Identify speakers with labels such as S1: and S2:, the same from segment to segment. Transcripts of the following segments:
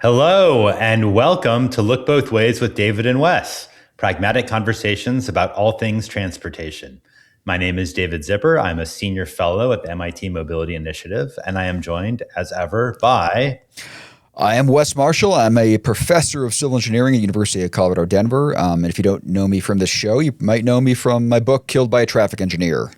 S1: Hello, and welcome to Look Both Ways with David and Wes, pragmatic conversations about all things transportation. My name is David Zipper. I'm a senior fellow at the MIT Mobility Initiative, and I am joined, as ever, by...
S2: I am Wes Marshall. I'm a professor of civil engineering at the University of Colorado, Denver. And if you don't know me from this show, you might know me from my book, Killed by a Traffic Engineer.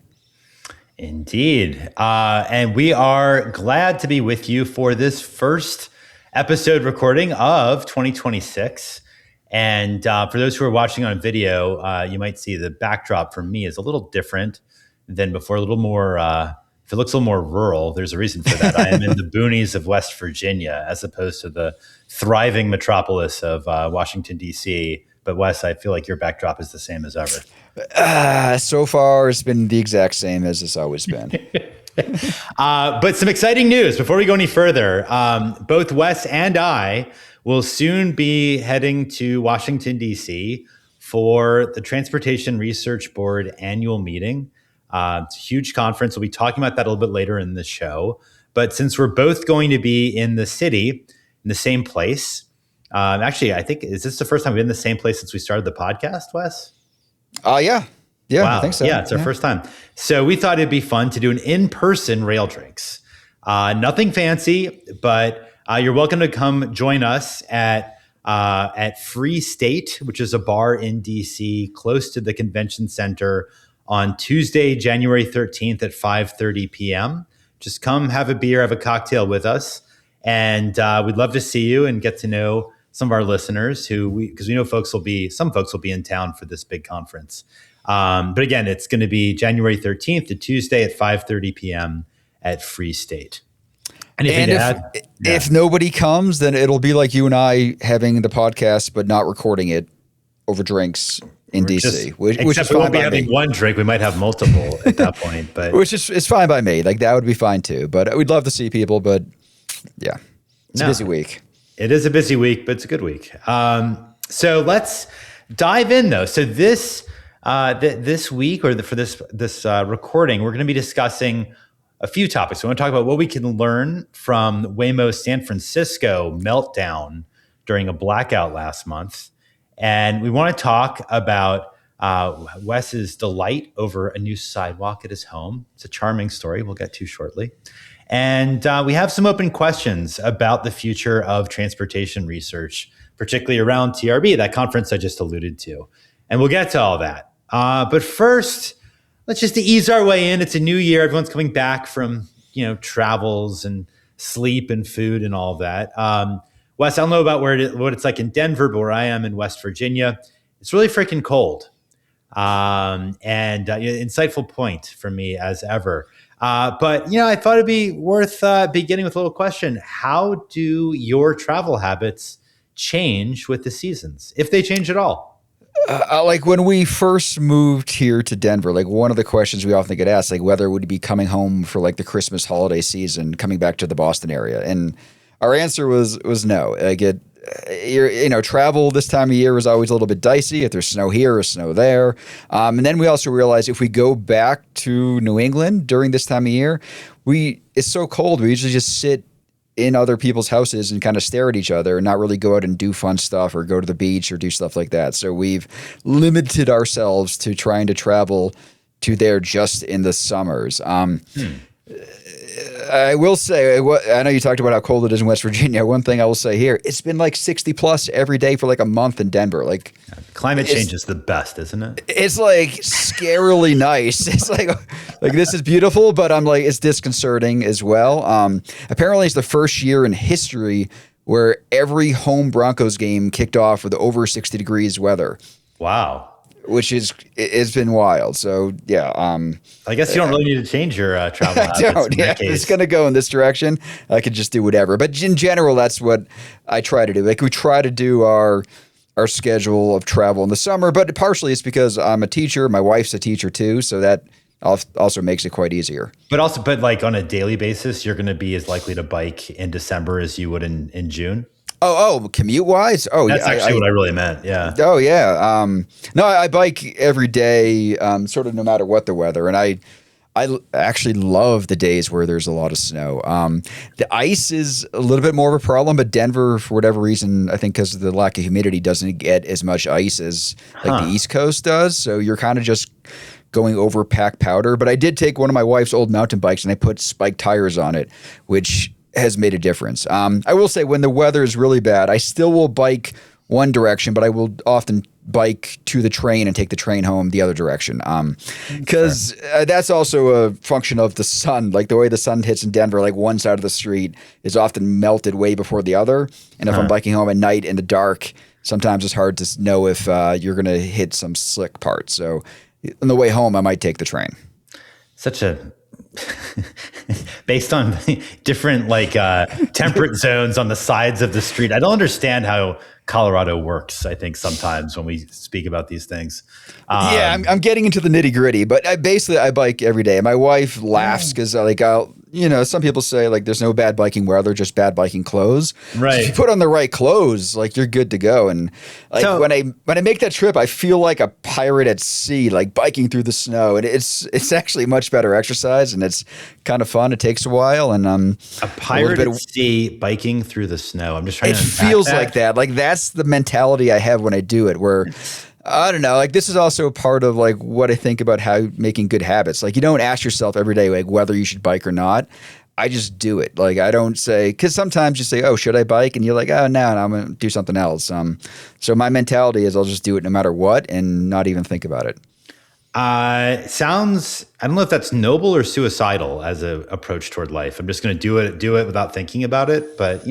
S1: Indeed. And we are glad to be with you for this first episode recording of 2026. And for those who are watching on video, you might see the backdrop for me is a little different than before, a little more, if it looks a little more rural, there's a reason for that. I am in the boonies of West Virginia as opposed to the thriving metropolis of Washington, D.C. But Wes, I feel like your backdrop is the same as ever.
S2: So far, it's been the exact same as it's always been.
S1: But some exciting news before we go any further. Both Wes and I will soon be heading to Washington, D.C. for the Transportation Research Board annual meeting. It's a huge conference. We'll be talking about that a little bit later in the show. But since we're both going to be in the city, in the same place, actually, I think, is this the first time we've been in the same place since we started the podcast, Wes?
S2: Yeah. Yeah,
S1: wow.
S2: I think so.
S1: Yeah, it's our first time. So we thought it'd be fun to do an in-person rail drinks. Nothing fancy, but you're welcome to come join us at Free State, which is a bar in DC close to the convention center on Tuesday, January 13th at 5:30 p.m. Just come have a beer, have a cocktail with us. And we'd love to see you and get to know some of our listeners because we know some folks will be in town for this big conference. But again, it's going to be January 13th to Tuesday at 5:30 p.m. at Free State. Anything to add?
S2: If nobody comes, then it'll be like you and I having the podcast, but not recording it over drinks in DC. Which is
S1: we
S2: fine
S1: won't be
S2: by
S1: having
S2: me.
S1: one drink. We might have multiple at that point. But
S2: it's fine by me. Like, that would be fine too. But we'd love to see people. But yeah, it's a busy week.
S1: It is a busy week, but it's a good week. So let's dive in, though. So this week, or for this recording, we're going to be discussing a few topics. We want to talk about what we can learn from Waymo's San Francisco meltdown during a blackout last month. And we want to talk about Wes's delight over a new sidewalk at his home. It's a charming story we'll get to shortly. And we have some open questions about the future of transportation research, particularly around TRB, that conference I just alluded to. And we'll get to all that. But first, let's just ease our way in. It's a new year. Everyone's coming back from, travels and sleep and food and all of that. Wes, I don't know about what it's like in Denver, but where I am in West Virginia, it's really freaking cold. Insightful point for me as ever. But I thought it'd be worth beginning with a little question. How do your travel habits change with the seasons, if they change at all?
S2: Like when we first moved here to Denver, like one of the questions we often get asked, like whether we'd be coming home for like the Christmas holiday season, coming back to the Boston area. And our answer was no. Like travel this time of year is always a little bit dicey if there's snow here or snow there. And then we also realized if we go back to New England during this time of year, it's so cold. We usually just sit in other people's houses and kind of stare at each other and not really go out and do fun stuff or go to the beach or do stuff like that. So we've limited ourselves to trying to travel to there just in the summers. I will say, I know you talked about how cold it is in West Virginia. One thing I will say here, it's been like 60 plus every day for like a month in Denver. Like,
S1: climate change is the best, isn't it?
S2: It's like scarily nice. It's like this is beautiful, but I'm like, it's disconcerting as well. Apparently it's the first year in history where every home Broncos game kicked off with over 60 degrees weather.
S1: Wow.
S2: It's been wild. So yeah.
S1: I guess you don't really need to change your travel habits.
S2: I don't. Yeah, it's going to go in this direction. I could just do whatever. But in general, that's what I try to do. Like we try to do our schedule of travel in the summer, but partially it's because I'm a teacher. My wife's a teacher too, so that also makes it quite easier. But
S1: like on a daily basis, you're going to be as likely to bike in December as you would in June.
S2: Oh, commute wise? Oh,
S1: that's actually what I really meant. Yeah.
S2: Oh, yeah. No, I bike every day, sort of no matter what the weather. And actually love the days where there's a lot of snow. The ice is a little bit more of a problem, but Denver, for whatever reason, I think because of the lack of humidity, doesn't get as much ice as like the East Coast does. So you're kind of just going over packed powder. But I did take one of my wife's old mountain bikes and I put spiked tires on it, which has made a difference. I will say when the weather is really bad, I still will bike one direction, but I will often bike to the train and take the train home the other direction. Because that's also a function of the sun. Like the way the sun hits in Denver, like one side of the street is often melted way before the other. And if I'm biking home at night in the dark, sometimes it's hard to know if you're going to hit some slick parts. So on the way home, I might take the train.
S1: Such a based on different like temperate zones on the sides of the street. I don't understand how Colorado works, I think, sometimes when we speak about these things.
S2: Yeah, I'm getting into the nitty gritty, but I bike every day. My wife laughs because some people say like there's no bad biking weather, just bad biking clothes.
S1: Right.
S2: So if you put on the right clothes, like you're good to go. And like when I make that trip, I feel like a pirate at sea, like biking through the snow. And it's actually much better exercise and it's kind of fun. It takes a while. And
S1: a pirate at sea biking through the snow. I'm just trying to unpack that.
S2: It feels like that. Like that's the mentality I have when I do it, where I don't know, like this is also part of like what I think about how making good habits. Like you don't ask yourself every day like whether you should bike or not. I just do it. Like I don't say, because sometimes you say, oh, should I bike? And you're like, oh, no, I'm going to do something else. So my mentality is I'll just do it no matter what and not even think about it.
S1: I don't know if that's noble or suicidal as an approach toward life. I'm just going to do it without thinking about it. But,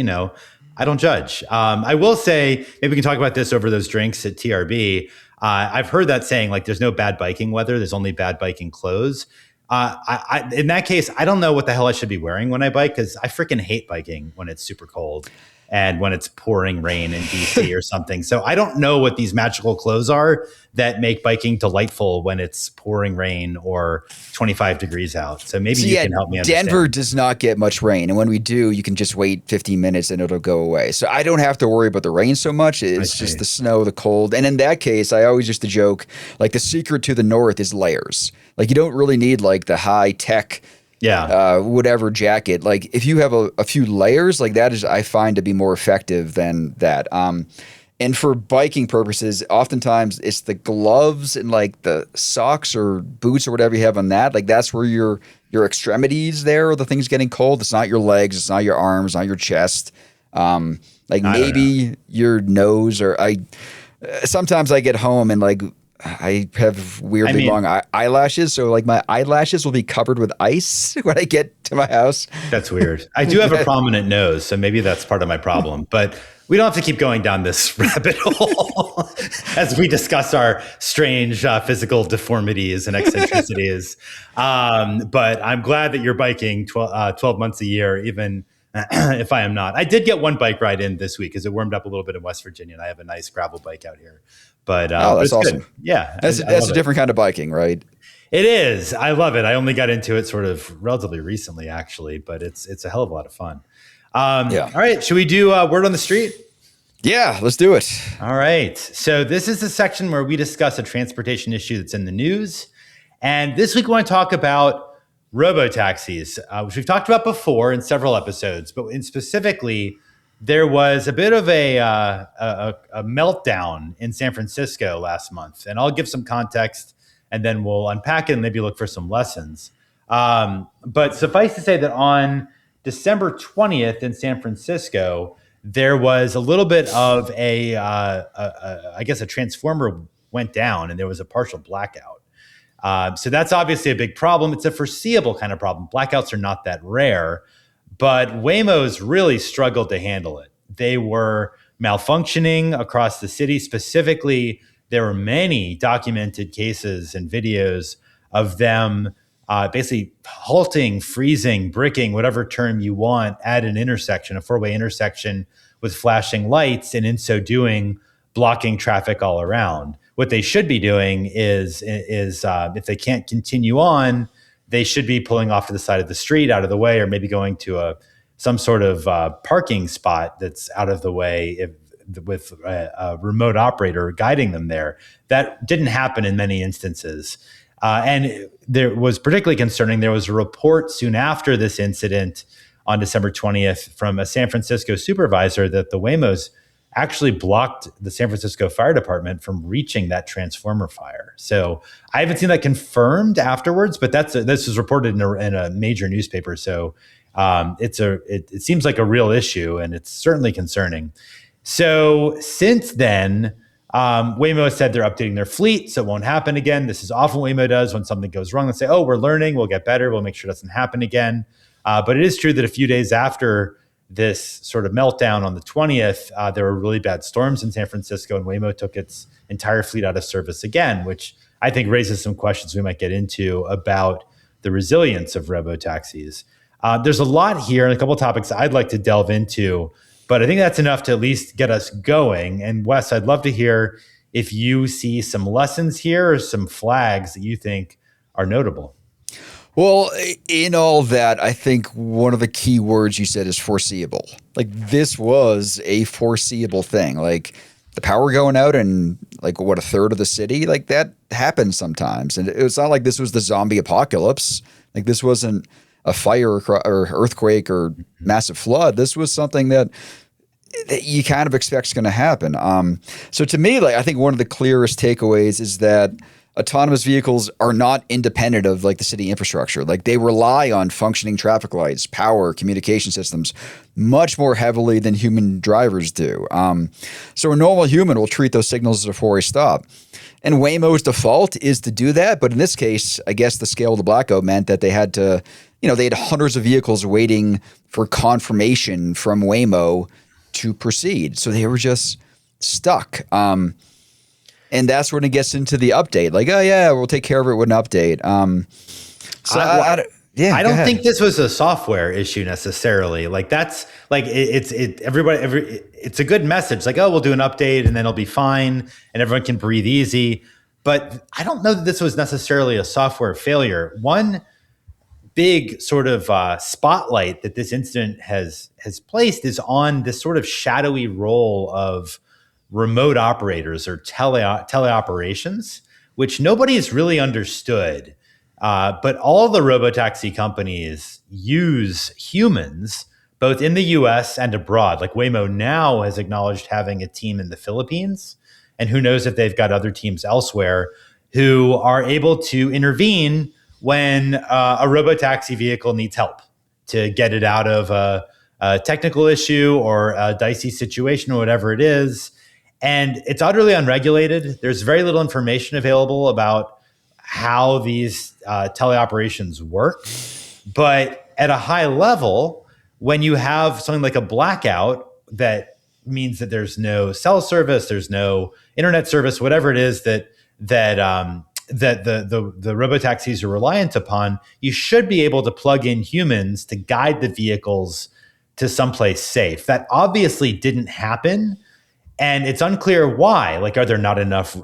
S1: I don't judge. I will say, maybe we can talk about this over those drinks at TRB. I've heard that saying, like, there's no bad biking weather. There's only bad biking clothes. In that case, I don't know what the hell I should be wearing when I bike because I freaking hate biking when it's super cold and when it's pouring rain in DC or something. So I don't know what these magical clothes are that make biking delightful when it's pouring rain or 25 degrees out. So maybe you can help me understand.
S2: Denver does not get much rain. And when we do, you can just wait 15 minutes and it'll go away. So I don't have to worry about the rain so much. It's just the snow, the cold. And in that case, I always used to joke, like the secret to the north is layers. Like you don't really need like the high tech whatever jacket. Like if you have a few layers, like that is, I find to be more effective than that. And for biking purposes, oftentimes it's the gloves and like the socks or boots or whatever you have on that. Like that's where your extremities there are the things getting cold. It's not your legs. It's not your arms, not your chest. Maybe your nose or sometimes I get home and like, I have weirdly long eyelashes, so like my eyelashes will be covered with ice when I get to my house.
S1: That's weird. I do have a prominent nose, so maybe that's part of my problem. But we don't have to keep going down this rabbit hole as we discuss our strange physical deformities and eccentricities. But I'm glad that you're biking 12 months a year, even if I am not. I did get one bike ride in this week because it warmed up a little bit in West Virginia, and I have a nice gravel bike out here. But
S2: that's awesome.
S1: Good. Yeah,
S2: that's a different kind of biking, right?
S1: It is. I love it. I only got into it sort of relatively recently, actually, but it's a hell of a lot of fun. All right, should we do word on the street?
S2: Yeah, let's do it.
S1: All right. So this is the section where we discuss a transportation issue that's in the news, and this week we want to talk about robotaxis, which we've talked about before in several episodes, but specifically. There was a bit of a meltdown in San Francisco last month, and I'll give some context, and then we'll unpack it and maybe look for some lessons. But suffice to say that on December 20th in San Francisco, there was a little bit of I guess a transformer went down, and there was a partial blackout. So that's obviously a big problem. It's a foreseeable kind of problem. Blackouts are not that rare. But Waymos really struggled to handle it. They were malfunctioning across the city. Specifically, there were many documented cases and videos of them basically halting, freezing, bricking, whatever term you want, at an intersection, a four-way intersection with flashing lights, and in so doing, blocking traffic all around. What they should be doing is if they can't continue on, they should be pulling off to the side of the street, out of the way, or maybe going to some sort of parking spot that's out of the way with a remote operator guiding them there. That didn't happen in many instances. And there was particularly concerning. There was a report soon after this incident on December 20th from a San Francisco supervisor that the Waymos actually blocked the San Francisco Fire Department from reaching that transformer fire. So I haven't seen that confirmed afterwards, but this was reported in a major newspaper. So it seems like a real issue, and it's certainly concerning. So since then, Waymo has said they're updating their fleet, so it won't happen again. This is often what Waymo does when something goes wrong. They say, "Oh, we're learning. We'll get better. We'll make sure it doesn't happen again." But it is true that a few days after this sort of meltdown on the 20th, there were really bad storms in San Francisco, and Waymo took its entire fleet out of service again, which I think raises some questions we might get into about the resilience of robotaxis. There's a lot here and a couple of topics I'd like to delve into, but I think that's enough to at least get us going. And Wes, I'd love to hear if you see some lessons here or some flags that you think are notable.
S2: Well, in all that, I think one of the key words you said is foreseeable. Like, this was a foreseeable thing. Like, the power going out in, like, what, a third of the city? Like, that happens sometimes. And it's not like this was the zombie apocalypse. Like, this wasn't a fire or earthquake or massive flood. This was something that you kind of expect is going to happen. So to me, like, I think one of the clearest takeaways is that autonomous vehicles are not independent of like the city infrastructure. Like, they rely on functioning traffic lights, power, communication systems much more heavily than human drivers do. So a normal human will treat those signals as a four-way stop. And Waymo's default is to do that. But in this case, I guess the scale of the blackout meant that they had to, they had hundreds of vehicles waiting for confirmation from Waymo to proceed. So they were just stuck. And that's when it gets into the update. Like, oh yeah, we'll take care of it with an update.
S1: I don't think this was a software issue necessarily. Like, that's like it's a good message. Like, oh, we'll do an update and then it'll be fine and everyone can breathe easy. But I don't know that this was necessarily a software failure. One big sort of spotlight that this incident has placed is on this sort of shadowy role of remote operators or teleoperations, which nobody has really understood. But all the robotaxi companies use humans, both in the US and abroad. Like, Waymo now has acknowledged having a team in the Philippines, and who knows if they've got other teams elsewhere who are able to intervene when a robotaxi vehicle needs help to get it out of a technical issue or a dicey situation or whatever it is. And it's utterly unregulated. There's very little information available about how these teleoperations work. But at a high level, when you have something like a blackout, that means that there's no cell service, there's no internet service, whatever it is that the robotaxis are reliant upon, you should be able to plug in humans to guide the vehicles to someplace safe. That obviously didn't happen. And it's unclear why. Like, are there not enough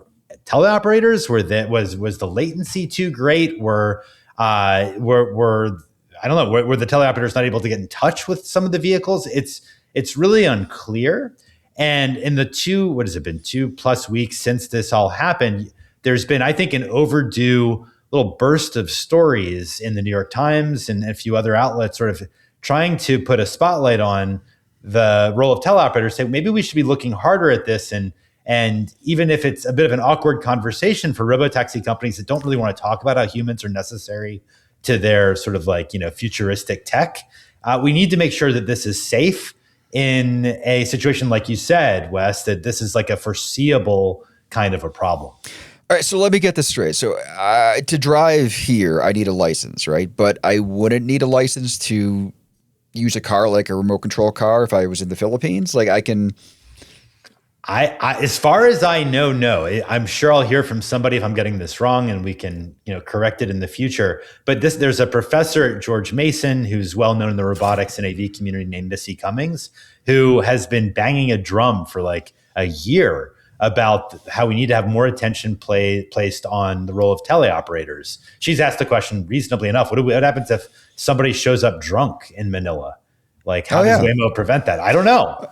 S1: teleoperators? Was the latency too great? Were I don't know, were the teleoperators not able to get in touch with some of the vehicles? It's really unclear. And in the 2+ weeks since this all happened, there's been, I think, an overdue little burst of stories in the New York Times and a few other outlets sort of trying to put a spotlight on the role of teleoperators, say maybe we should be looking harder at this. And even if it's a bit of an awkward conversation for robotaxi companies that don't really want to talk about how humans are necessary to their sort of like, futuristic tech, we need to make sure that this is safe in a situation like you said, Wes, that this is like a foreseeable kind of a problem.
S2: All right, so let me get this straight. So to drive here, I need a license, right? But I wouldn't need a license to use a car like a remote control car if I was in the Philippines. Like, I can.
S1: I as far as I know, no. I'm sure I'll hear from somebody if I'm getting this wrong, and we can correct it in the future. But there's a professor at George Mason who's well known in the robotics and AV community named Missy Cummings, who has been banging a drum for like a year about how we need to have more attention placed on the role of teleoperators. She's asked the question reasonably enough. What happens if somebody shows up drunk in Manila? Like, how does Waymo prevent that? I don't know,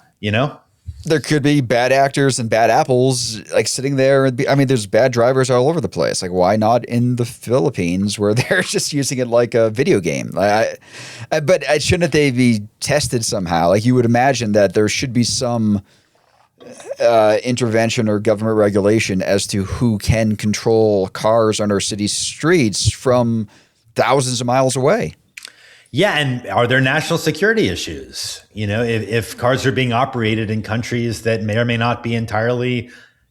S2: There could be bad actors and bad apples like sitting there. I mean, there's bad drivers all over the place. Like, why not in the Philippines where they're just using it like a video game? But shouldn't they be tested somehow? Like, you would imagine that there should be some intervention or government regulation as to who can control cars on our city streets from thousands of miles away.
S1: Yeah, and are there national security issues? If cars are being operated in countries that may or may not be entirely,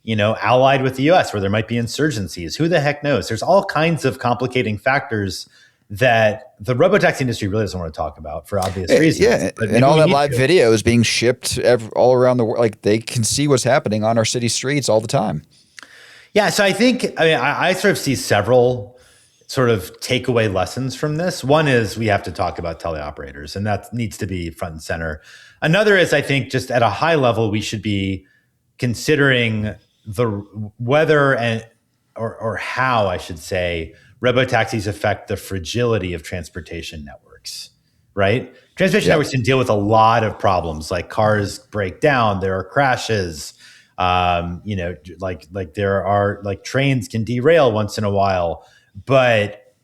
S1: allied with the U.S., where there might be insurgencies, who the heck knows? There's all kinds of complicating factors that the robotaxi industry really doesn't want to talk about for obvious reasons.
S2: Yeah, and all that live video is being shipped all around the world. Like, they can see what's happening on our city streets all the time.
S1: Yeah, so I sort of see several sort of takeaway lessons from this. One is we have to talk about teleoperators, and that needs to be front and center. Another is, I think, just at a high level, we should be considering whether or how, I should say, robotaxis affect the fragility of transportation networks, right? Transportation networks can deal with a lot of problems, like cars break down, there are crashes, like there are, like, trains can derail once in a while. But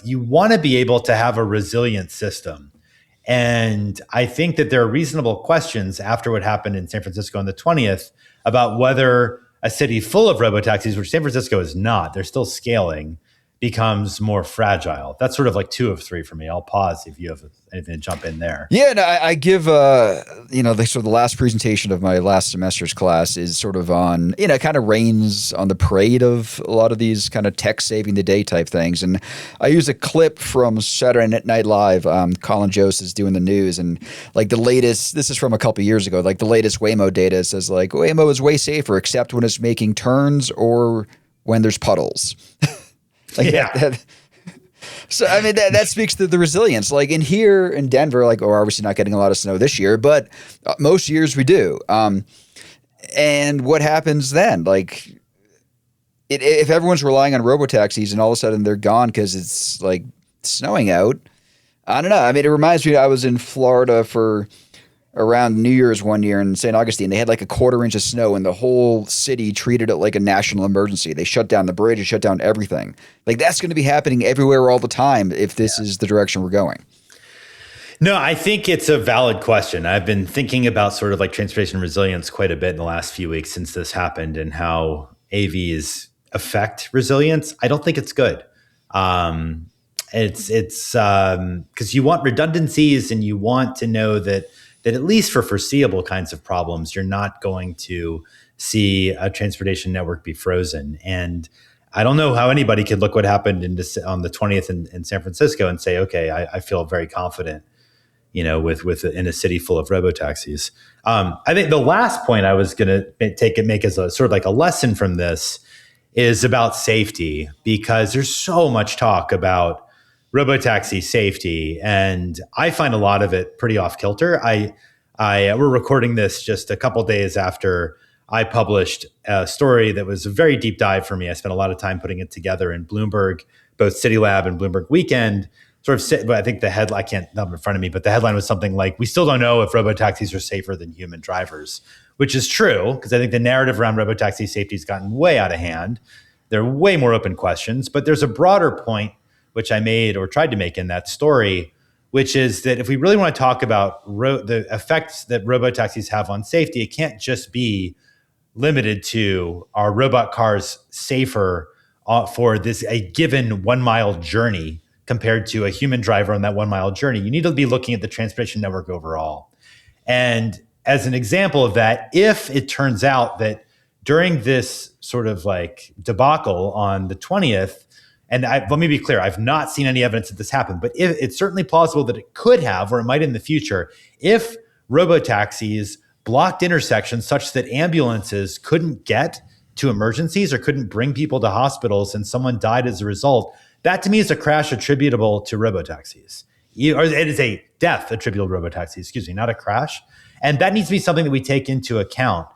S1: you want to be able to have a resilient system. And I think that there are reasonable questions after what happened in San Francisco on the 20th about whether a city full of robotaxis, which San Francisco is not, they're still scaling, becomes more fragile. That's sort of like 2 of 3 for me. I'll pause if you have anything to jump in there.
S2: Yeah, no, I give, the last presentation of my last semester's class is sort of on, it kind of rains on the parade of a lot of these kind of tech saving the day type things. And I use a clip from Saturday Night Live. Colin Jost is doing the news, and like the latest, this is from a couple years ago, like the latest Waymo data says like Waymo is way safer except when it's making turns or when there's puddles. So, I mean, that speaks to the resilience. Like here in Denver, like, we're obviously not getting a lot of snow this year, but most years we do. And what happens then? Like, if everyone's relying on robotaxis and all of a sudden they're gone because it's like snowing out, I don't know. I mean, it reminds me, I was in Florida for around New Year's one year in St. Augustine. They had like a 1/4 inch of snow and the whole city treated it like a national emergency. They shut down the bridge and shut down everything. Like, that's going to be happening everywhere all the time if this is the direction we're going.
S1: No, I think it's a valid question. I've been thinking about sort of like transportation resilience quite a bit in the last few weeks since this happened and how AVs affect resilience. I don't think it's good. It's because you want redundancies and you want to know that at least for foreseeable kinds of problems, you're not going to see a transportation network be frozen. And I don't know how anybody could look what happened on the 20th in San Francisco and say, okay, I feel very confident, with in a city full of robotaxis. I think the last point I was going to make as a sort of like a lesson from this is about safety, because there's so much talk about robotaxi safety, and I find a lot of it pretty off kilter. We're recording this just a couple days after I published a story that was a very deep dive for me. I spent a lot of time putting it together in Bloomberg, both City Lab and Bloomberg Weekend. But I think the headline, I can't have it in front of me, but the headline was something like, "We still don't know if robotaxis are safer than human drivers," which is true, because I think the narrative around robotaxi safety has gotten way out of hand. There are way more open questions, but there's a broader point which I made or tried to make in that story, which is that if we really want to talk about the effects that robotaxis have on safety, it can't just be limited to are robot cars safer for a given 1 mile journey compared to a human driver on that 1 mile journey. You need to be looking at the transportation network overall. And as an example of that, if it turns out that during this sort of like debacle on the 20th, and let me be clear, I've not seen any evidence that this happened, but it's certainly plausible that it could have, or it might in the future, if robotaxis blocked intersections such that ambulances couldn't get to emergencies or couldn't bring people to hospitals and someone died as a result. That to me is a crash attributable to robotaxis. Or it is a death attributable to robotaxis, not a crash. And that needs to be something that we take into account.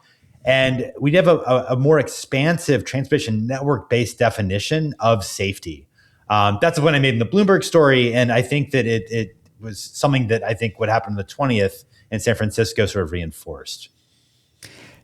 S1: And we'd have a more expansive transportation network-based definition of safety. That's what I made in the Bloomberg story. And I think that it was something that I think what happened on the 20th in San Francisco sort of reinforced.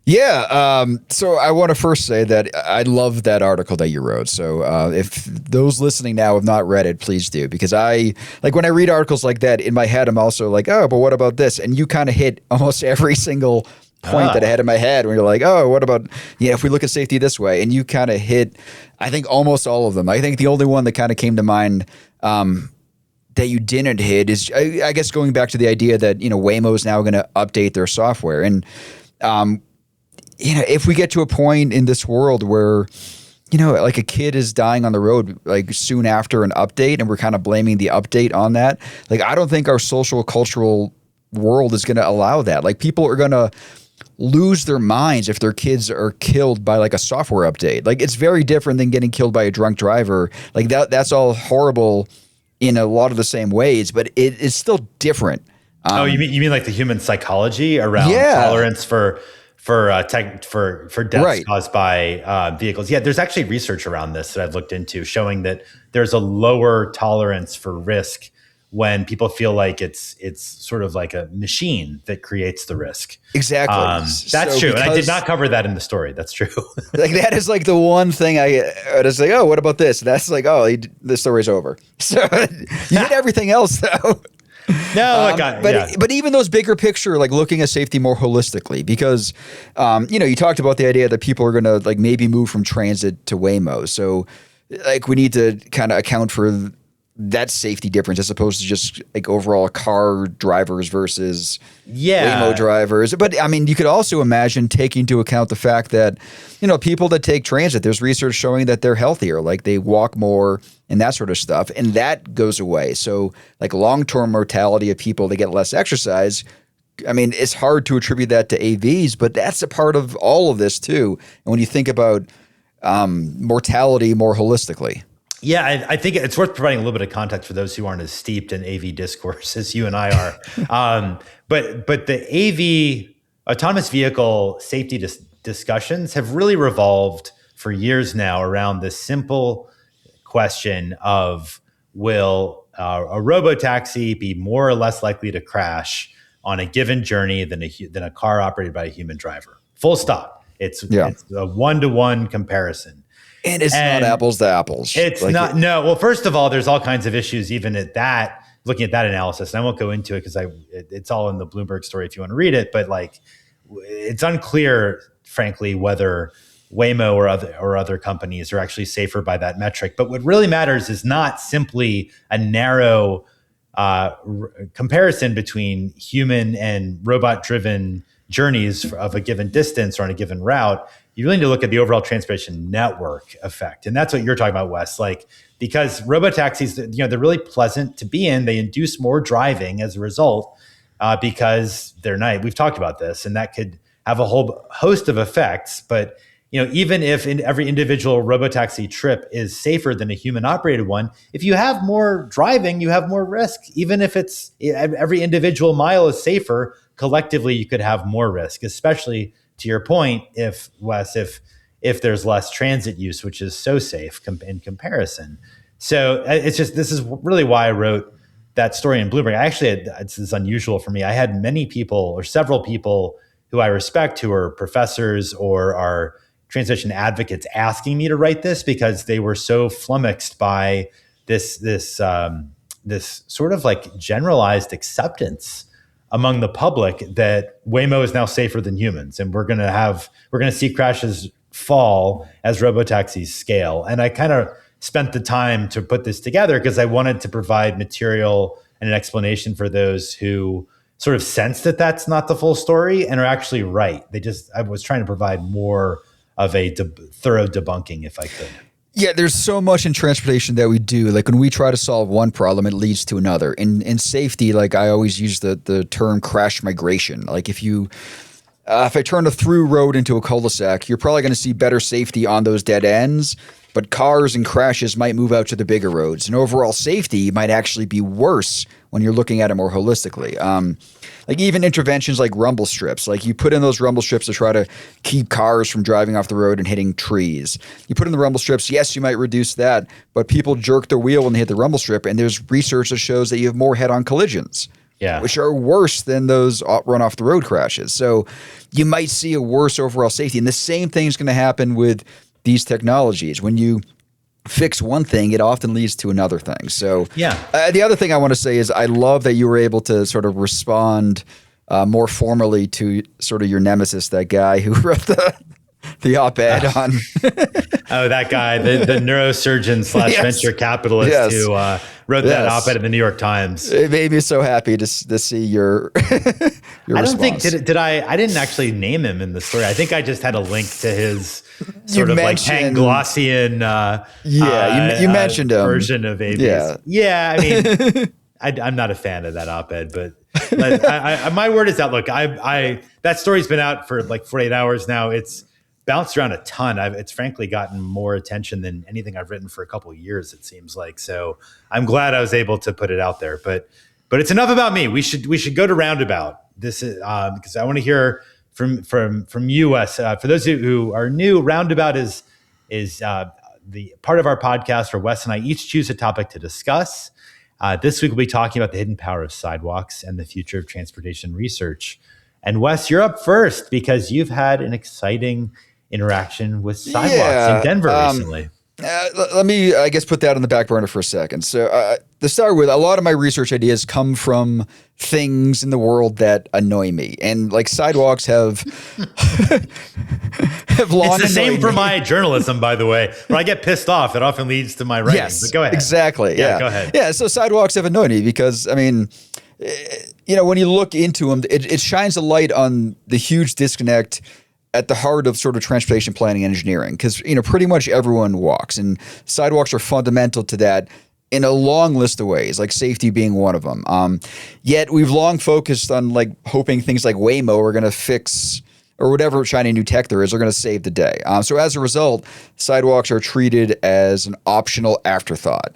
S2: Yeah. So I want to first say that I love that article that you wrote. So if those listening now have not read it, please do. Because when I read articles like that in my head, I'm also like, oh, but what about this? And you kind of hit almost every single point that I had in my head when you're like, oh, what about, if we look at safety this way? And you kind of hit, I think, almost all of them. I think the only one that kind of came to mind that you didn't hit is, I guess, going back to the idea that, Waymo is now going to update their software. And, if we get to a point in this world where, like a kid is dying on the road, like soon after an update, and we're kind of blaming the update on that, like, I don't think our social cultural world is going to allow that. Like, people are going to lose their minds if their kids are killed by like a software update. Like, it's very different than getting killed by a drunk driver. Like that's all horrible in a lot of the same ways, but it is still different.
S1: You mean like the human psychology around tolerance for deaths caused by vehicles? Yeah, there's actually research around this that I've looked into showing that there's a lower tolerance for risk when people feel like it's sort of like a machine that creates the risk.
S2: Exactly.
S1: That's true. And I did not cover that in the story. That's true.
S2: Like, that is like the one thing I was like, oh, what about this? That's like, oh, the story's over. So you did everything else though.
S1: No,
S2: but even those bigger picture, like looking at safety more holistically, because, you talked about the idea that people are going to like maybe move from transit to Waymo. So like we need to kind of account for that safety difference as opposed to just like overall car drivers versus Waymo drivers. But I mean, you could also imagine taking into account the fact that, people that take transit, there's research showing that they're healthier, like they walk more and that sort of stuff. And that goes away. So like long-term mortality of people that get less exercise, I mean, it's hard to attribute that to AVs, but that's a part of all of this too. And when you think about mortality more holistically.
S1: Yeah, I think it's worth providing a little bit of context for those who aren't as steeped in AV discourse as you and I are. But the AV autonomous vehicle safety discussions have really revolved for years now around this simple question of, will a robotaxi be more or less likely to crash on a given journey than a car operated by a human driver? Full stop. It's a one-to-one comparison.
S2: And it's not apples to apples.
S1: It's like not. No. Well, first of all, there's all kinds of issues even at that. Looking at that analysis, and I won't go into it because it's all in the Bloomberg story if you want to read it. But like, it's unclear, frankly, whether Waymo or other companies are actually safer by that metric. But what really matters is not simply a narrow comparison between human and robot-driven journeys of a given distance or on a given route. You really need to look at the overall transportation network effect. And that's what you're talking about, Wes. Like, because robotaxis, they're really pleasant to be in. They induce more driving as a result because they're nice. We've talked about this, and that could have a whole host of effects. But, even if every individual robotaxi trip is safer than a human operated one, if you have more driving, you have more risk. Even if every individual mile is safer, collectively, you could have more risk, especially to your point, if there's less transit use, which is so safe in comparison. So this is really why I wrote that story in Bloomberg. This is unusual for me. I had many people or several people who I respect who are professors or are transition advocates asking me to write this because they were so flummoxed by this sort of like generalized acceptance among the public that Waymo is now safer than humans, and we're going to see crashes fall as robotaxis scale. And I kind of spent the time to put this together because I wanted to provide material and an explanation for those who sort of sense that that's not the full story and are actually right. I was trying to provide more of a thorough debunking if I could.
S2: Yeah, there's so much in transportation that we do. Like when we try to solve one problem, it leads to another. In safety, like I always use the term crash migration. Like if I turn a through road into a cul-de-sac, you're probably going to see better safety on those dead ends, but cars and crashes might move out to the bigger roads. And overall safety might actually be worse when you're looking at it more holistically. Like even interventions like rumble strips, like you put in those rumble strips to try to keep cars from driving off the road and hitting trees. You put in the rumble strips, yes, you might reduce that, but people jerk their wheel when they hit the rumble strip, and there's research that shows that you have more head-on collisions. which are worse than those run off the road crashes. So you might see a worse overall safety. And the same thing is going to happen with these technologies. When you fix one thing, it often leads to another thing. So the other thing I want to say is I love that you were able to sort of respond more formally to sort of your nemesis, that guy who wrote the op-ed on.
S1: Oh, that guy, the neurosurgeon / venture capitalist who wrote that op-ed in the New York Times.
S2: It made me so happy to see your your
S1: I don't
S2: response.
S1: think, I didn't actually name him in the story. I think I just had a link to his sort of like Panglossian
S2: you mentioned him.
S1: Version of ABs. Yeah, I mean, I'm not a fan of that op-ed, but my word is out. Look, that story's been out for like 48 hours now. It's bounced around a ton. It's frankly gotten more attention than anything I've written for a couple of years, it seems like. So I'm glad I was able to put it out there. But it's enough about me. We should go to Roundabout. This is because I want to hear from you, Wes. For those who are new, Roundabout is the part of our podcast where Wes and I each choose a topic to discuss. This week we'll be talking about the hidden power of sidewalks and the future of transportation research. And Wes, you're up first because you've had an exciting interaction with sidewalks in Denver recently.
S2: Let me, I guess, put that on the back burner for a second. So to start with, a lot of my research ideas come from things in the world that annoy me. And like sidewalks have long
S1: It's the same for
S2: me.
S1: my journalism, by the way. When I get pissed off, it often leads to my writing.
S2: Yes,
S1: but go ahead.
S2: Exactly.
S1: Yeah, go ahead.
S2: Yeah, so sidewalks have annoyed me because, I mean, when you look into them, it shines a light on the huge disconnect at the heart of sort of transportation planning and engineering, because pretty much everyone walks, and sidewalks are fundamental to that in a long list of ways, like safety being one of them. Yet we've long focused on like hoping things like Waymo are going to fix, or whatever shiny new tech there is, are going to save the day. So as a result, sidewalks are treated as an optional afterthought.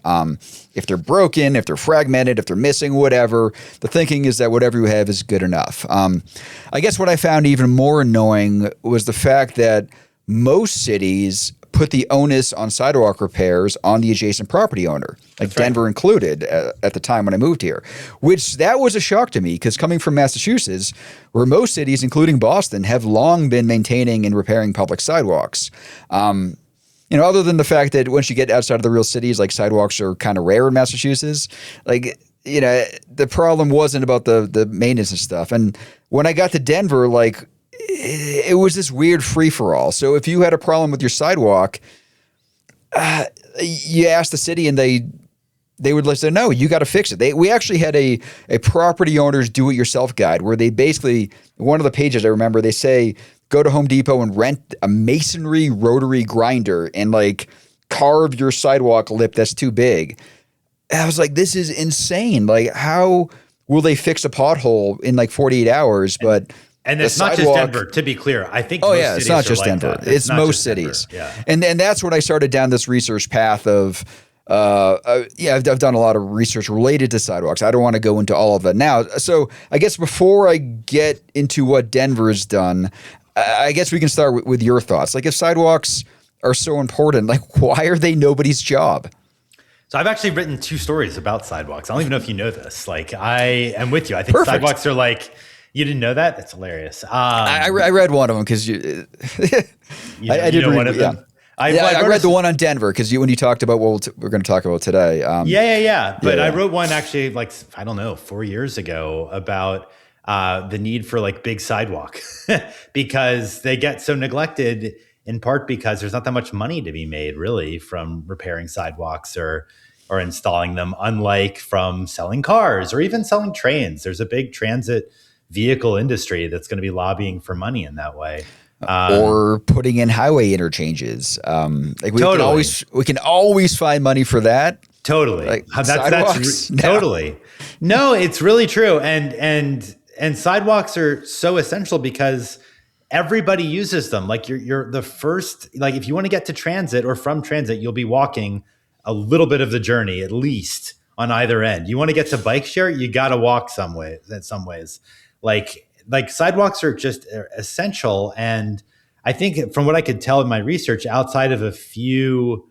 S2: If they're broken, if they're fragmented, if they're missing, whatever, the thinking is that whatever you have is good enough. I guess what I found even more annoying was the fact that most cities put the onus on sidewalk repairs on the adjacent property owner, like Denver included at the time when I moved here, which that was a shock to me because coming from Massachusetts, where most cities, including Boston, have long been maintaining and repairing public sidewalks. Other than the fact that once you get outside of the real cities, like sidewalks are kind of rare in Massachusetts, like, the problem wasn't about the maintenance and stuff. And when I got to Denver, like, it was this weird free-for-all. So if you had a problem with your sidewalk, you asked the city and they would say, no, you got to fix it. We actually had a property owner's do-it-yourself guide where they basically, one of the pages I remember, they say, go to Home Depot and rent a masonry rotary grinder and like carve your sidewalk lip that's too big. And I was like, this is insane. Like, how will they fix a pothole in like 48 hours? But
S1: and it's not just Denver, to be clear. I think most cities
S2: it's not just
S1: like
S2: Denver.
S1: That.
S2: It's most cities.
S1: Yeah.
S2: And that's when I started down this research path of, I've done a lot of research related to sidewalks. I don't want to go into all of that now. So I guess before I get into what Denver's done, I guess we can start with your thoughts. Like, if sidewalks are so important, like, why are they nobody's job?
S1: So I've actually written 2 stories about sidewalks. I don't even know if you know this. Like, I am with you. I think
S2: Perfect.
S1: Sidewalks are like, you didn't know that? That's hilarious.
S2: I read one of them because I did read
S1: one of them.
S2: Yeah.
S1: I
S2: read the one on Denver because when you talked about what we're going to talk about today.
S1: But I wrote one actually, like, I don't know, 4 years ago about the need for like big sidewalk because they get so neglected, in part because there's not that much money to be made really from repairing sidewalks or installing them, unlike from selling cars or even selling trains. There's a big transit vehicle industry that's going to be lobbying for money in that way.
S2: Or putting in highway interchanges. Like we can always find money for that.
S1: Totally.
S2: Like
S1: that's totally. No, it's really true. And sidewalks are so essential because everybody uses them. Like you're the first, like if you want to get to transit or from transit, you'll be walking a little bit of the journey, at least on either end. You want to get to bike share, you got to walk some way, in some ways. Like sidewalks are just essential. And I think from what I could tell in my research, outside of a few,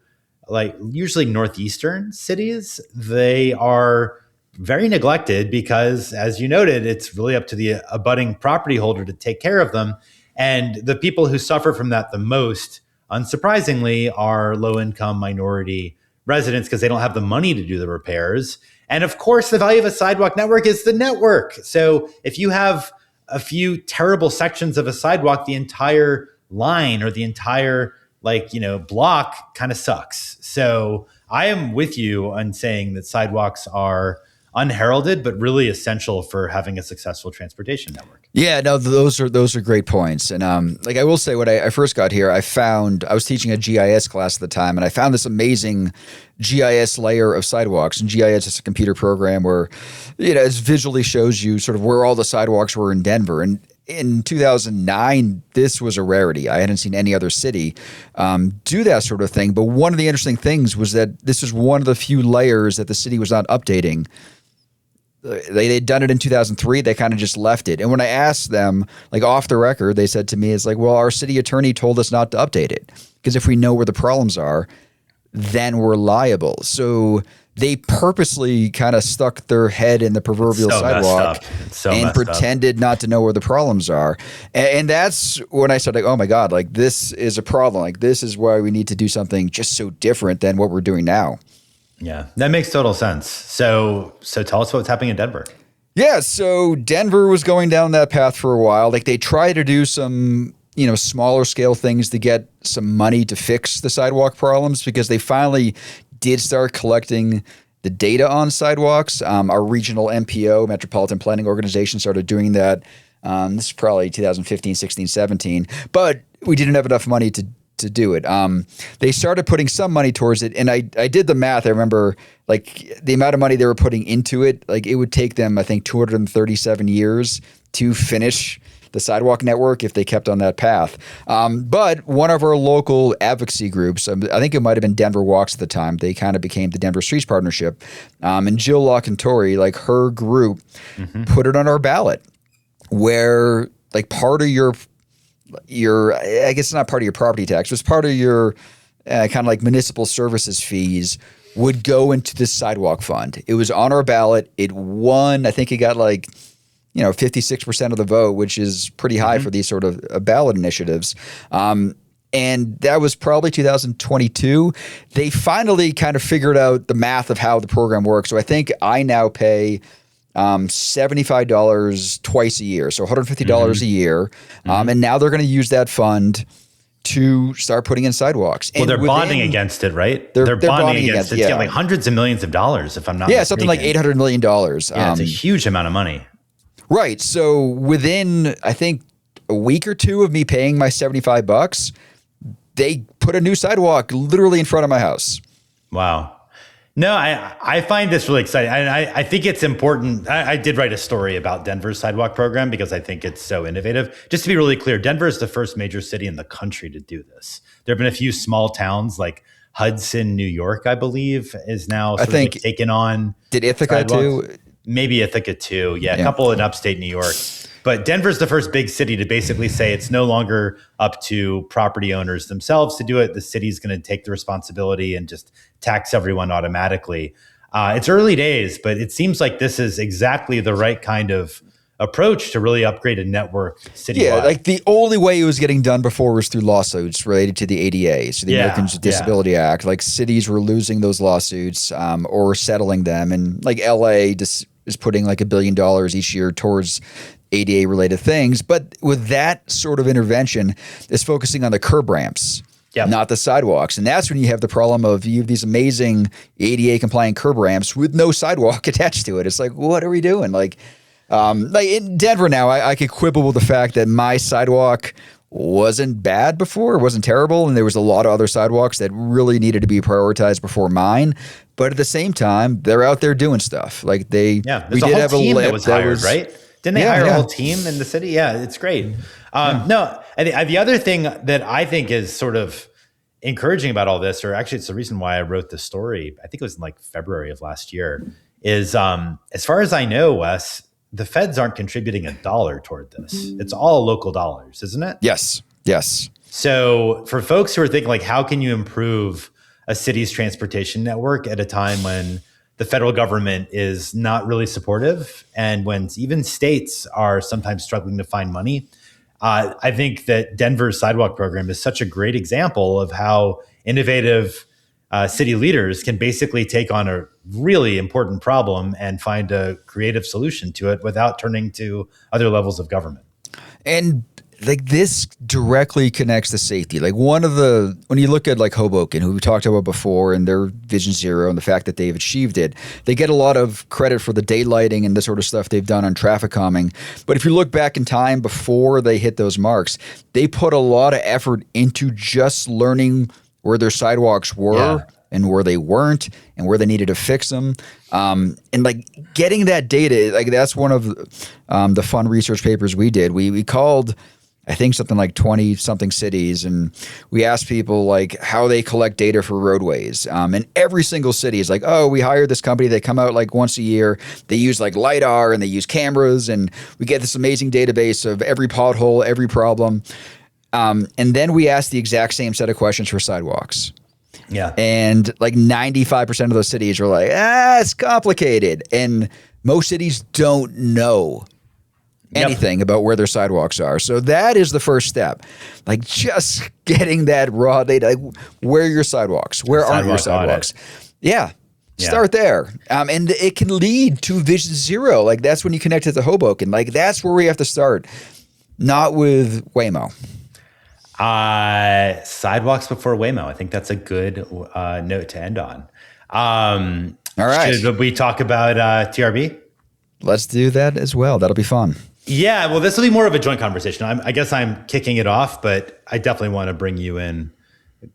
S1: like usually northeastern cities, they are very neglected because, as you noted, it's really up to the abutting property holder to take care of them. And the people who suffer from that the most, unsurprisingly, are low-income minority residents because they don't have the money to do the repairs. And of course, the value of a sidewalk network is the network. So if you have a few terrible sections of a sidewalk, the entire line or the entire block kind of sucks. So I am with you on saying that sidewalks are unheralded, but really essential for having a successful transportation network.
S2: Yeah, no, those are great points. And I will say, when I first got here, I was teaching a GIS class at the time, and I found this amazing GIS layer of sidewalks. And GIS is a computer program where, it visually shows you sort of where all the sidewalks were in Denver. And in 2009, this was a rarity. I hadn't seen any other city do that sort of thing. But one of the interesting things was that this was one of the few layers that the city was not updating. They'd done it in 2003. They kind of just left it. And when I asked them, off the record, they said to me, it's well, our city attorney told us not to update it because if we know where the problems are, then we're liable. So they purposely kind of stuck their head in the proverbial sidewalk and pretended not to know where the problems are. And that's when I started, oh my God, this is a problem. This is why we need to do something just so different than what we're doing now.
S1: Yeah, that makes total sense. So tell us what's happening in Denver.
S2: Yeah, so Denver was going down that path for a while. They tried to do some, smaller scale things to get some money to fix the sidewalk problems because they finally did start collecting the data on sidewalks. Our regional MPO, Metropolitan Planning Organization, started doing that. This is probably 2015, 16, 17, but we didn't have enough money to do it. They started putting some money towards it, and I did the math. I remember the amount of money they were putting into it. It would take them, I think, 237 years to finish the sidewalk network if they kept on that path. But one of our local advocacy groups, I think it might have been Denver Walks at the time, they kind of became the Denver Streets Partnership. And Jill LaContori, her group, put it on our ballot where part of your I guess it's not part of your property tax, but it's part of your kind of municipal services fees would go into this sidewalk fund. It was on our ballot. It won. I think it got 56% of the vote, which is pretty high for these sort of ballot initiatives. And that was probably 2022. They finally kind of figured out the math of how the program works. So I think I now pay $75 twice a year, so $150 a year. And now they're going to use that fund to start putting in sidewalks.
S1: Well, they're bonding against it, right? They're bonding against it. Yeah, hundreds of millions of dollars, if I'm not mistaken.
S2: Something like $800 million.
S1: Yeah, it's a huge amount of money.
S2: Right. So within, I think, a week or two of me paying my $75, they put a new sidewalk literally in front of my house.
S1: Wow. No, I find this really exciting. I think it's important. I did write a story about Denver's sidewalk program because I think it's so innovative. Just to be really clear, Denver is the first major city in the country to do this. There have been a few small towns like Hudson, New York, I believe, is now taken on.
S2: Did Ithaca
S1: sidewalks.
S2: too?
S1: Maybe Ithaca too. Yeah, a couple in upstate New York. But Denver's the first big city to basically say it's no longer up to property owners themselves to do it. The city's going to take the responsibility and just tax everyone automatically. It's early days, but it seems like this is exactly the right kind of approach to really upgrade a network citywide.
S2: Yeah, the only way it was getting done before was through lawsuits related to the ADA, so the Americans with Disability Act. Cities were losing those lawsuits or settling them, and LA just is putting $1 billion each year towards ADA related things. But with that sort of intervention, it's focusing on the curb ramps, not the sidewalks. And that's when you have the problem of you have these amazing ADA compliant curb ramps with no sidewalk attached to it. It's what are we doing? In Denver now, I could quibble with the fact that my sidewalk wasn't bad before, it wasn't terrible, and there was a lot of other sidewalks that really needed to be prioritized before mine. But at the same time, they're out there doing stuff. We did have a lip
S1: that was hired, right? Didn't they hire a whole team in the city? Yeah, it's great. No, the other thing that I think is sort of encouraging about all this, or actually it's the reason why I wrote the story, I think it was in February of last year, is as far as I know, Wes, the feds aren't contributing a dollar toward this. It's all local dollars, isn't it?
S2: Yes.
S1: So for folks who are thinking how can you improve a city's transportation network at a time when the federal government is not really supportive, and when even states are sometimes struggling to find money. I think that Denver's sidewalk program is such a great example of how innovative city leaders can basically take on a really important problem and find a creative solution to it without turning to other levels of government.
S2: And like this directly connects to safety. Like when you look at like Hoboken, who we talked about before, and their Vision Zero and the fact that they've achieved it, they get a lot of credit for the daylighting and the sort of stuff they've done on traffic calming. But if you look back in time before they hit those marks, they put a lot of effort into just learning where their sidewalks were and where they weren't and where they needed to fix them. And like getting that data, like that's one of the fun research papers we did. We called, I think, something like 20 something cities, and we asked people like how they collect data for roadways. And every single city is like, oh, we hired this company. They come out like once a year. They use like LiDAR and they use cameras, and we get this amazing database of every pothole, every problem. And then we asked the exact same set of questions for sidewalks.
S1: Yeah.
S2: And like 95% of those cities are like, it's complicated. And most cities don't know anything about where their sidewalks are. So that is the first step. Like just getting that raw data, like where are your sidewalks? Where aren't your sidewalks? Yeah. Start there. And it can lead to Vision Zero. Like that's when you connect it to Hoboken. Like that's where we have to start. Not with Waymo.
S1: Sidewalks before Waymo. I think that's a good note to end on.
S2: All right.
S1: Should we talk about TRB?
S2: Let's do that as well. That'll be fun.
S1: Yeah, well, this will be more of a joint conversation. I guess I'm kicking it off, but I definitely want to bring you in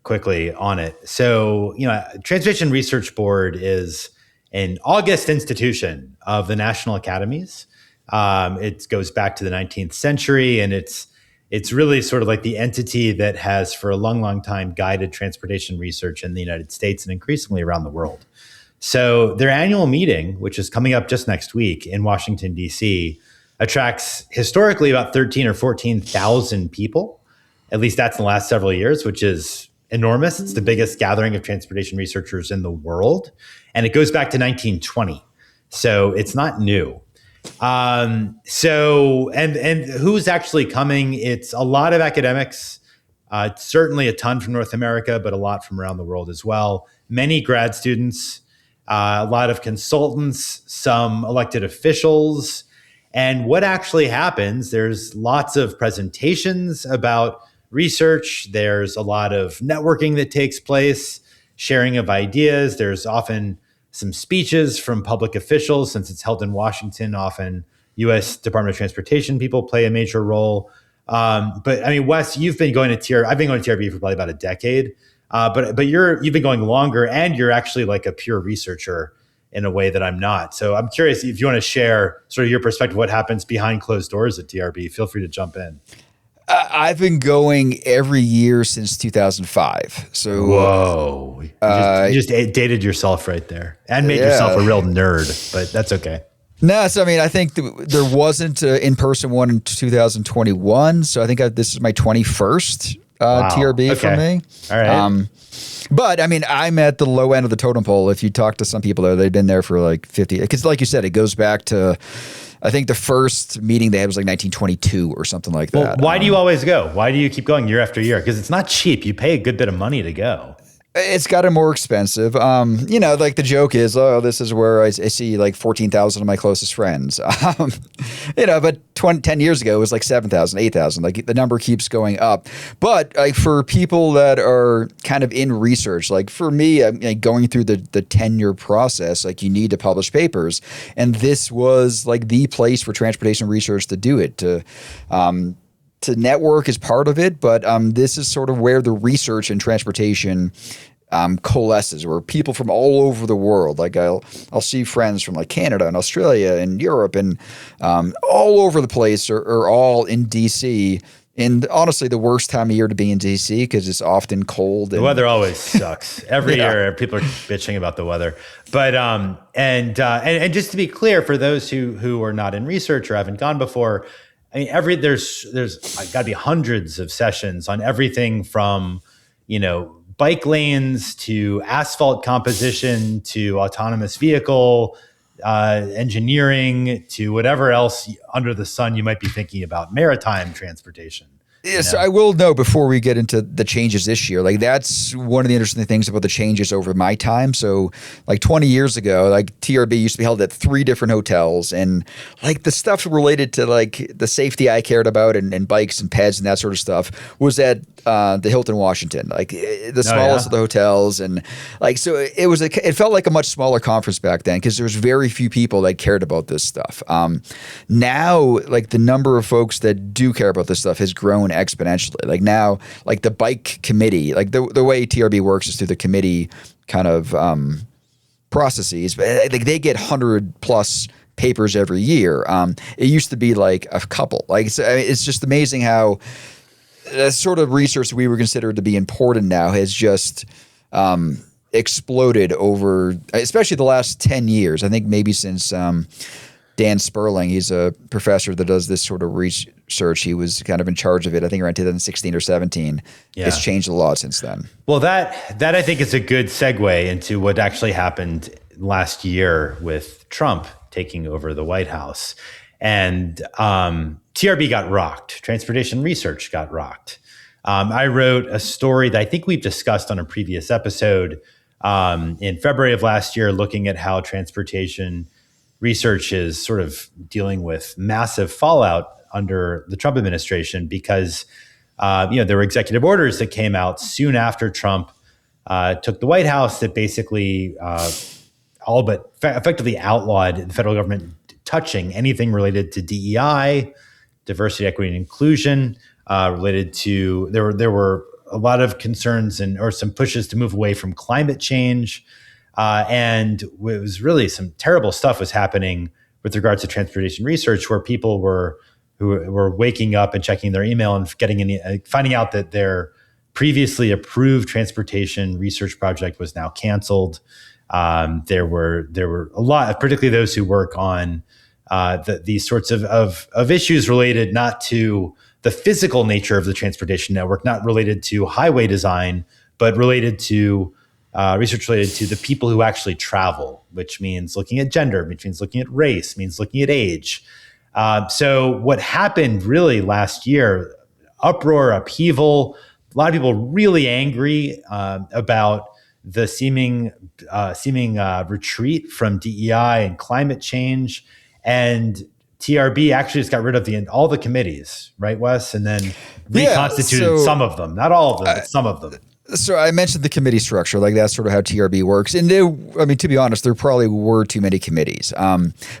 S1: quickly on it. So, Transportation Research Board is an august institution of the National Academies. It goes back to the 19th century, and it's really sort of like the entity that has for a long, long time guided transportation research in the United States and increasingly around the world. So their annual meeting, which is coming up just next week in Washington, D.C., attracts historically about 13 or 14,000 people. At least that's in the last several years, which is enormous. It's the biggest gathering of transportation researchers in the world. And it goes back to 1920. So it's not new. And who's actually coming? It's a lot of academics, certainly a ton from North America, but a lot from around the world as well. Many grad students, a lot of consultants, some elected officials. And what actually happens, there's lots of presentations about research. There's a lot of networking that takes place, sharing of ideas. There's often some speeches from public officials. Since it's held in Washington, often U.S. Department of Transportation people play a major role. But I mean, Wes, you've been going to I've been going to TRB for probably about a decade. But you've been going longer, and you're actually like a pure researcher in a way that I'm not. So I'm curious if you want to share sort of your perspective, what happens behind closed doors at TRB. Feel free to jump in.
S2: I've been going every year since 2005. So
S1: whoa, you just dated yourself right there and made yourself a real nerd, but that's okay.
S2: No, so I mean, I think there wasn't an in-person one in 2021. So I think this is my 21st TRB for me.
S1: All right.
S2: But I mean, I'm at the low end of the totem pole. If you talk to some people there, they've been there for like 50, because like you said, it goes back to, I think the first meeting they had was like 1922 or something like that.
S1: Why do you always go? Why do you keep going year after year? Because it's not cheap. You pay a good bit of money to go.
S2: It's gotten more expensive. Like the joke is, this is where I see like 14,000 of my closest friends. But 10 years ago, it was like 7,000, 8,000. Like the number keeps going up. But like for people that are kind of in research, like for me, going through the tenure process, like you need to publish papers. And this was like the place for transportation research to do it, to network is part of it, but this is sort of where the research in transportation coalesces, where people from all over the world, like I'll see friends from like Canada and Australia and Europe and all over the place are all in DC. And honestly, the worst time of year to be in DC because it's often cold.
S1: The weather always sucks. Every year, people are bitching about the weather. But and just to be clear, for those who are not in research or haven't gone before, I mean, there's got to be hundreds of sessions on everything from, bike lanes to asphalt composition to autonomous vehicle engineering to whatever else under the sun you might be thinking about, maritime transportation.
S2: Yes, I will know before we get into the changes this year. Like that's one of the interesting things about the changes over my time. So like 20 years ago, like TRB used to be held at 3 different hotels, and like the stuff related to like the safety I cared about and bikes and peds and that sort of stuff was at the Hilton Washington, like the smallest of the hotels. And like, so it felt like a much smaller conference back then because there was very few people that cared about this stuff. Now, like the number of folks that do care about this stuff has grown exponentially. Like now, like the bike committee, like the way TRB works is through the committee kind of processes, but like they get 100+ papers every year. It used to be like a couple. Like it's just amazing how the sort of research we were considered to be important now has just exploded over, especially the last 10 years. I think maybe since Dan Sperling, he's a professor that does this sort of research. He was kind of in charge of it, I think around 2016 or 17. Yeah. It's changed a lot since then.
S1: Well, that I think is a good segue into what actually happened last year with Trump taking over the White House. And TRB got rocked. Transportation research got rocked. I wrote a story that I think we've discussed on a previous episode in February of last year, looking at how transportation research is sort of dealing with massive fallout under the Trump administration because there were executive orders that came out soon after Trump took the White House that basically all but effectively outlawed the federal government touching anything related to DEI, diversity, equity, and inclusion, related to there were a lot of concerns or some pushes to move away from climate change. And it was really some terrible stuff was happening with regards to transportation research, where people who were waking up and checking their email and finding out that their previously approved transportation research project was now canceled. There were a lot, particularly those who work on these sorts of issues related not to the physical nature of the transportation network, not related to highway design, but related to research related to the people who actually travel, which means looking at gender, which means looking at race, means looking at age. So what happened really last year, uproar, upheaval, a lot of people really angry about the seeming retreat from DEI and climate change. And TRB actually just got rid of all the committees, right, Wes? And then reconstituted some of them, not all of them, but some of them.
S2: So I mentioned the committee structure, like that's sort of how TRB works. And to be honest, there probably were too many committees.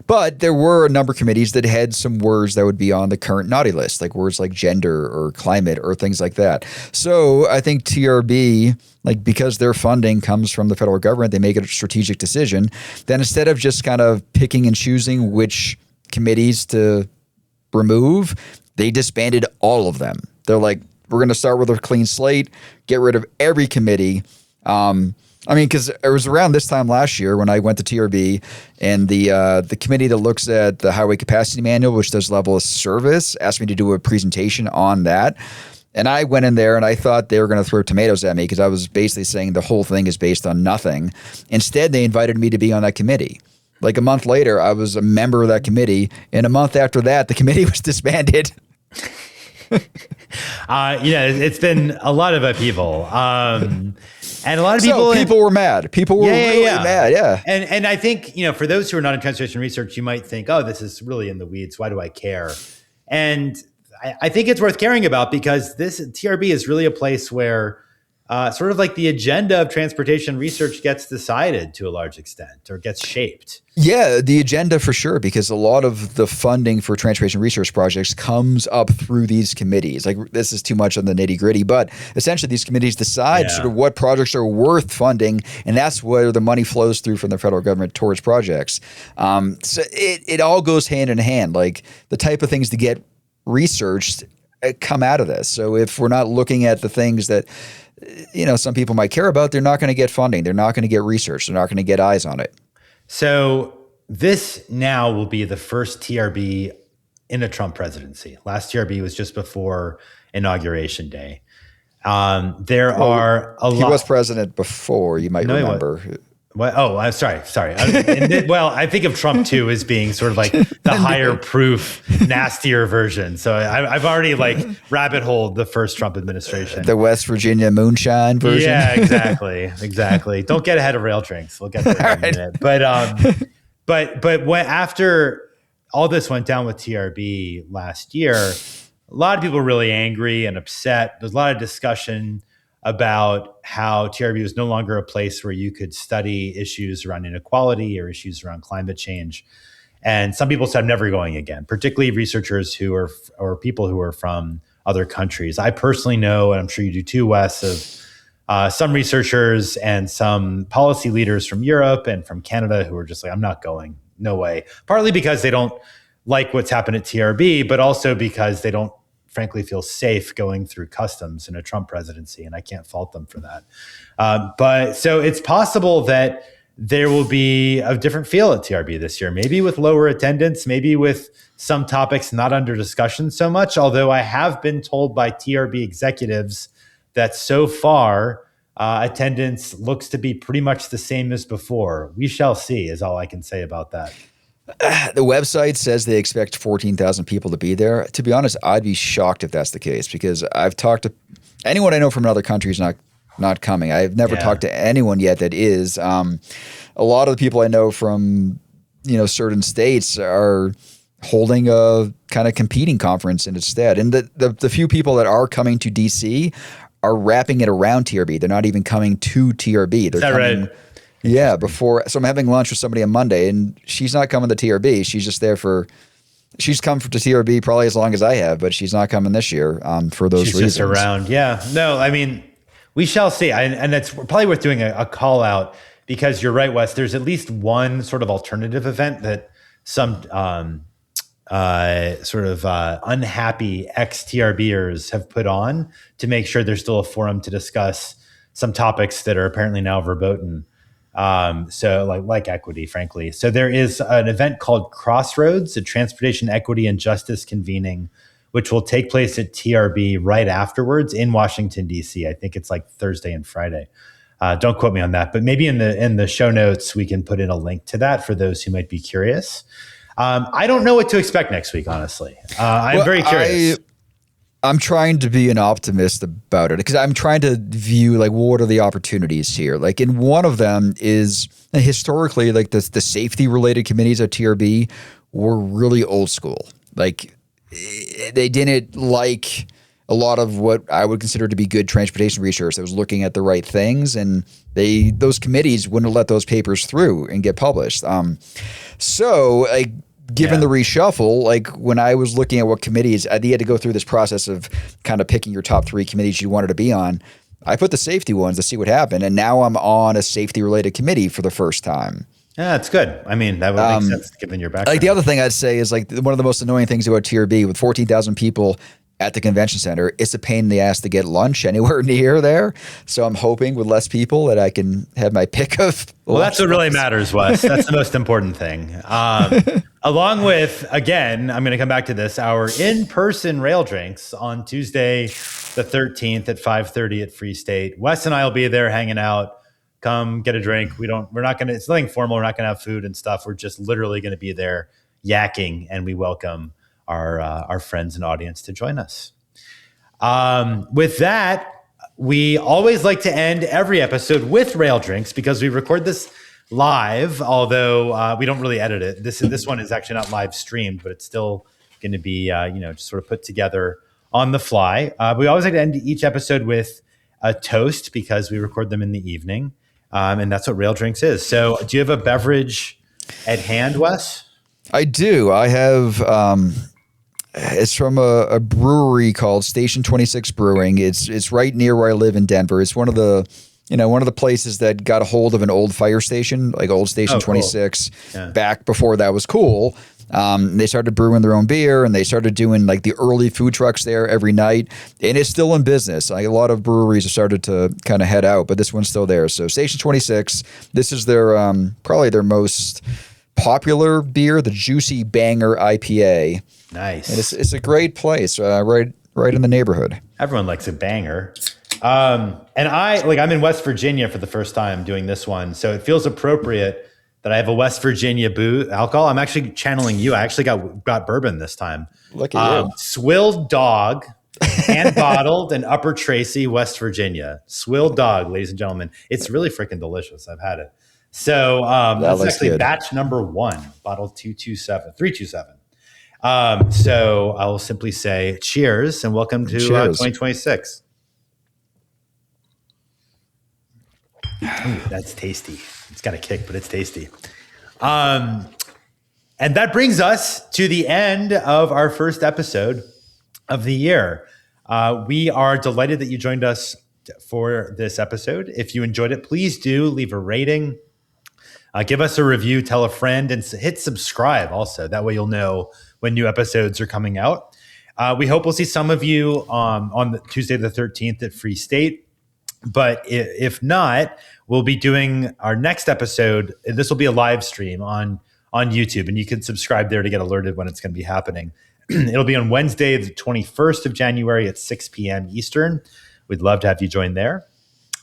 S2: But there were a number of committees that had some words that would be on the current naughty list, like words like gender or climate or things like that. So I think TRB, like because their funding comes from the federal government, they make a strategic decision. Then instead of just kind of picking and choosing which committees to remove, they disbanded all of them. They're like, we're going to start with a clean slate, get rid of every committee. Because it was around this time last year when I went to TRB, and the committee that looks at the Highway Capacity Manual, which does level of service, asked me to do a presentation on that. And I went in there and I thought they were going to throw tomatoes at me because I was basically saying the whole thing is based on nothing. Instead, they invited me to be on that committee. Like a month later, I was a member of that committee. And a month after that, the committee was disbanded.
S1: It's been a lot of upheaval. And a lot of people
S2: were mad. People were really mad. Yeah.
S1: And I think, for those who are not in transportation research, you might think, oh, this is really in the weeds. Why do I care? And I think it's worth caring about because this TRB is really a place where sort of like the agenda of transportation research gets decided to a large extent or gets shaped.
S2: Yeah, the agenda for sure, because a lot of the funding for transportation research projects comes up through these committees. Like this is too much on the nitty gritty, but essentially these committees decide sort of what projects are worth funding, and that's where the money flows through from the federal government towards projects. So it all goes hand in hand. Like the type of things to get researched come out of this. So if we're not looking at the things that some people might care about, they're not going to get funding. They're not going to get research. They're not going to get eyes on it.
S1: So this now will be the first TRB in a Trump presidency. Last TRB was just before Inauguration Day. There are a lot.
S2: He was president before, you might remember.
S1: Well, oh, I'm sorry. Well, I think of Trump too as being sort of like the higher proof, nastier version. So I've already like rabbit holed the first Trump administration.
S2: The West Virginia moonshine version.
S1: Yeah, exactly. Don't get ahead of rail drinks. We'll get there in a minute. But when, after all this went down with TRB last year, a lot of people were really angry and upset. There's a lot of discussion about how TRB was no longer a place where you could study issues around inequality or issues around climate change. And some people said, I'm never going again, particularly researchers who are, or people who are from other countries. I personally know, and I'm sure you do too, Wes, of some researchers and some policy leaders from Europe and from Canada who are just like, I'm not going, no way. Partly because they don't like what's happened at TRB, but also because they don't frankly feel safe going through customs in a Trump presidency, and I can't fault them for that. But so it's possible that there will be a different feel at TRB this year, maybe with lower attendance, maybe with some topics not under discussion so much, although I have been told by TRB executives that so far attendance looks to be pretty much the same as before. We shall see is all I can say about that.
S2: The website says they expect 14,000 people to be there. To be honest, I'd be shocked if that's the case, because I've talked to anyone I know from another country is not coming. I've never talked to anyone yet that is. A lot of the people I know from certain states are holding a kind of competing conference instead. And the few people that are coming to DC are wrapping it around TRB. They're not even coming to TRB. They're coming, right? Yeah, before. So I'm having lunch with somebody on Monday, and she's not coming to TRB. She's just there she's come to TRB probably as long as I have, but she's not coming this year for those reasons.
S1: She's just around. Yeah. No, I mean, we shall see. And it's probably worth doing a call out, because you're right, Wes. There's at least one sort of alternative event that some unhappy ex-TRBers have put on to make sure there's still a forum to discuss some topics that are apparently now verboten. So like equity, frankly. So there is an event called Crossroads, a transportation equity and justice convening, which will take place at TRB right afterwards in Washington, DC. I think it's like Thursday and Friday. Don't quote me on that, but maybe in the show notes, we can put in a link to that for those who might be curious. I don't know what to expect next week, honestly. I'm very curious.
S2: I'm trying to be an optimist about it, because I'm trying to view what are the opportunities here. And one of them is historically, the safety related committees at TRB were really old school. They didn't like a lot of what I would consider to be good transportation research that was looking at the right things, and those committees wouldn't let those papers through and get published. Given the reshuffle, when I was looking at what committees, I had to go through this process of kind of picking your top 3 committees you wanted to be on. I put the safety ones to see what happened, and now I'm on a safety-related committee for the first time.
S1: Yeah, that's good. I mean, that would make sense given your background.
S2: The other thing I'd say is one of the most annoying things about TRB with 14,000 people at the convention center, it's a pain in the ass to get lunch anywhere near there. So I'm hoping with less people that I can have my pick of.
S1: Well, that's what really matters, Wes. That's the most important thing. Along with, again, I'm going to come back to this, our in-person rail drinks on Tuesday, the 13th at 5:30 at Free State. Wes and I will be there hanging out. Come get a drink. It's nothing formal. We're not going to have food and stuff. We're just literally going to be there yakking, and we welcome our friends and audience to join us. With that, we always like to end every episode with rail drinks, because we record this live, although we don't really edit it. This one is actually not live streamed, but it's still going to be just sort of put together on the fly. We always like to end each episode with a toast, because we record them in the evening, and that's what rail drinks is. So, do you have a beverage at hand, Wes?
S2: I do. I have. It's from a brewery called Station 26 Brewing. It's right near where I live in Denver. It's one of the places that got a hold of an old fire station, old Station 26, back before that was cool. They started brewing their own beer, and they started doing the early food trucks there every night, and it's still in business. A lot of breweries have started to kind of head out, but this one's still there. So Station 26, this is their probably their most popular beer, the Juicy Banger IPA.
S1: Nice.
S2: And it's a great place, right in the neighborhood.
S1: Everyone likes a banger. And I'm in West Virginia for the first time doing this one. So it feels appropriate that I have a West Virginia alcohol. I'm actually channeling you. I actually got bourbon this time.
S2: Look at you.
S1: Swilled Dog, hand bottled in Upper Tracy, West Virginia. Swilled Dog, ladies and gentlemen. It's really freaking delicious. I've had it. So that's actually good. Batch number 1, bottle 327. So I will simply say cheers and welcome to 2026. Ooh, that's tasty. It's got a kick, but it's tasty. And that brings us to the end of our first episode of the year. We are delighted that you joined us for this episode. If you enjoyed it, please do leave a rating, give us a review, tell a friend, and hit subscribe also. That way you'll know when new episodes are coming out. We hope we'll see some of you on the Tuesday the 13th at Free State. But if not, we'll be doing our next episode. This will be a live stream on YouTube, and you can subscribe there to get alerted when it's going to be happening. It'll be on Wednesday, the 21st of January at 6 p.m. Eastern. We'd love to have you join there.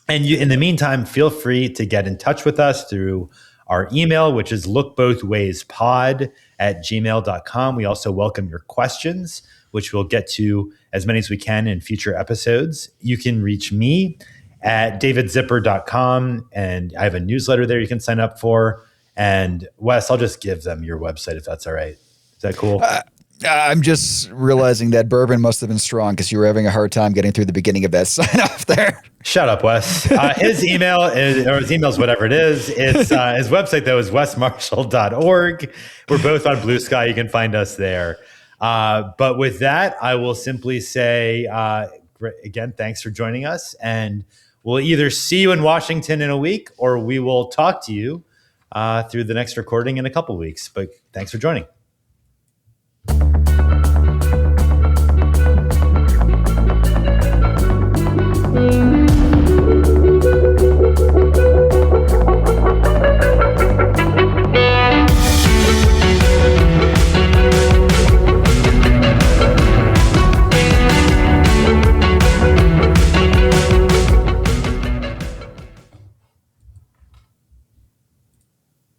S1: And in the meantime, feel free to get in touch with us through our email, which is lookbothwayspod@gmail.com. We also welcome your questions, which we'll get to as many as we can in future episodes. You can reach me at davidzipper.com, and I have a newsletter there you can sign up for. And Wes, I'll just give them your website if that's all right. Is that cool?
S2: I'm just realizing that bourbon must have been strong because you were having a hard time getting through the beginning of that sign off there.
S1: Shut up, Wes. His email is whatever it is. It's his website though is wesmarshall.org. We're both on Blue Sky. You can find us there. But with that, I will simply say again, thanks for joining us, and we'll either see you in Washington in a week or we will talk to you through the next recording in a couple weeks. But thanks for joining.